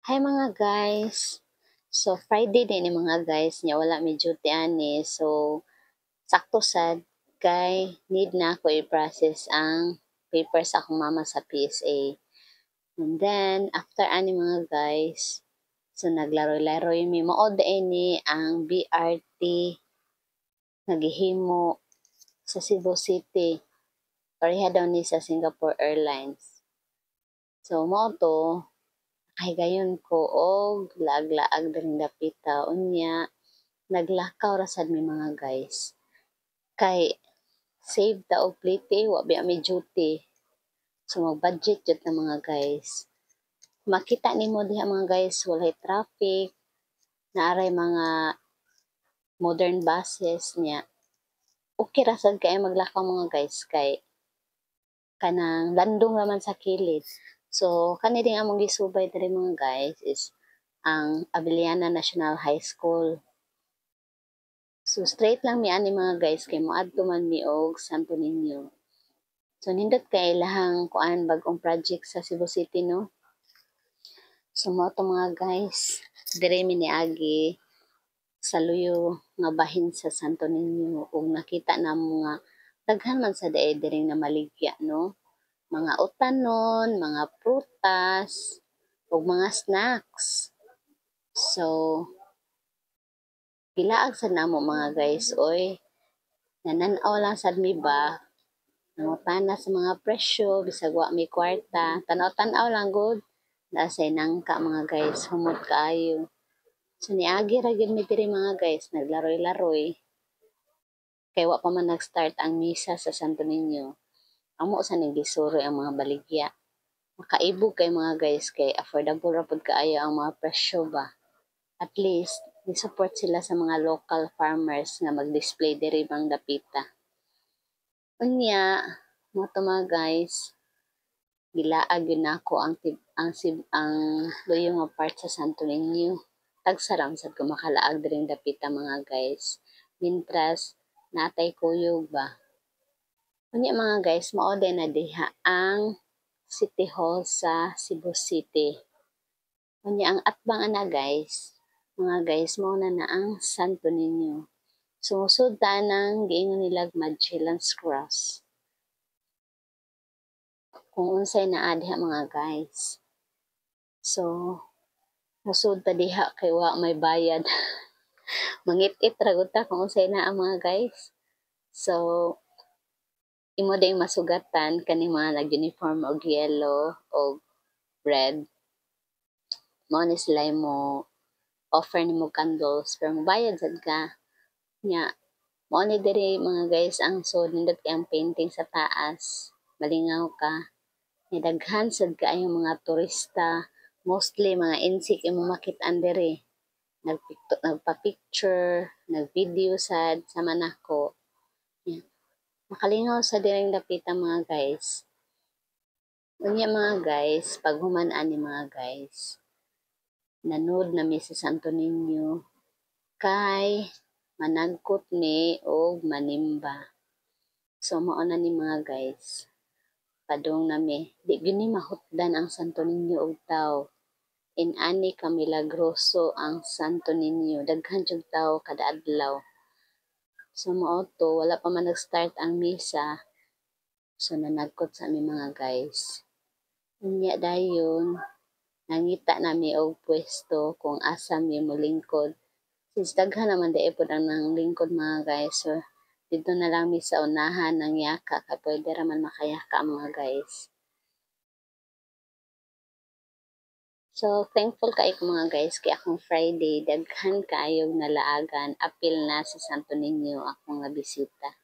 Hi mga guys! So, Friday din ni mga guys niya wala may duty ani. So, sakto sad kay need na ako i-process ang papers akong mama sa PSA. And then, after ani mga guys, so naglaro-laro mi maod ni ang BRT nagihimo sa Cebu City. Pareha daw ni sa Singapore Airlines. So, mo to, ay gayon ko og laag-laag daling dapita unya naglakaw ra sad mi mga guys kay save ta og plite wa biya may duty, so mag budget jud na mga guys. Makita nimo diha mga guys walay traffic, naaray mga modern buses niya. Okay ra sad kay maglakaw mga guys kay kanang landong naman sa kilid. So kani ding among gisubay diri mga guys is ang Abiliana National High School. So straight lang mi ani mga guys kay moadto man mi og Santo Niño. So nindot kay lahang kuan bag-ong project sa Cebu City no. So mo to mga guys, dire mi niagi sa luyo nga bahin sa Santo Niño ug nakita na mga daghan man sa dae diri na maligya no. Mga utanon, mga prutas, ug mga snacks. So gilaag sa namo mga guys oy. Nanan-aw lang sad mi ba nangutana sa mga presyo bisag wa may kwarta, tanaw-tanaw lang gud nasay nangka mga guys, humot kaayo. So niagi ra gyud mi diri mga guys, naglaroy-laroy kay wa pa man nag-start ang misa sa Santo Niño. Amo sa nagisuroy ang mga baligya. Makaibog kay mga guys kay affordable ra pud kaayo ang mga presyo ba. At least ni-support sila sa mga local farmers nga mag-display diri bang dapita. Unya, mo to mga guys, gilaag yun ako ang loyo nga part sa Santo Niño. Tagsaram sad ko makalaag diring dapita mga guys. Mintras natay kuyog ba. Unya mga guys, mao din na diha ang City Hall sa Cebu City. Unya ang atbang ana guys, mga guys mao na ang Santo Niño. Sungsod ta nang giingon nilag Magellan's Cross. Kung unsay naa diha mga guys. So, musud ta diha kay wa may bayad. Mangit-it ra gud ta kung unsay naa mga guys. So, imo ding masugatan kani mga nag-uniform og yellow og red. Mao ni sila mo offer nimo candles pero mobayad sad ka. Nya, mao ni diri mga guys ang sud nindot kay ang painting sa taas. Malingaw ka. Daghan sad kaayo mga turista, mostly mga insik imo makit-an diri. Nagpa-picture, nag-video sad sama nako. Yeah. Makalingaw sa diring dapita mga guys. Unya mga guys, pag human ani mga guys, nanood na mi sa Santo Niño kay managkot ni og manimba. So mao na ni mga guys. Padung nami, di gini mahutdan ang Santo Niño og tawo. Inani ka milagroso ang Santo Niño, daghan jud tawo kada adlaw. So mao to, wala pa man nag-start ang misa. So nanagkot sa mi mga guys. Unya dayon, nangita nami og pwesto kung asa mi molingkod. Since daghan naman dai pud ang nanglingkod mga guys. So dito na lang mi sa unahan ng yaka kay pwede ra man makayaka mga guys. So thankful kay ko mga guys kay akong Friday daghan kaayog nalaagan apil na sa Santo Niño akong nga bisita.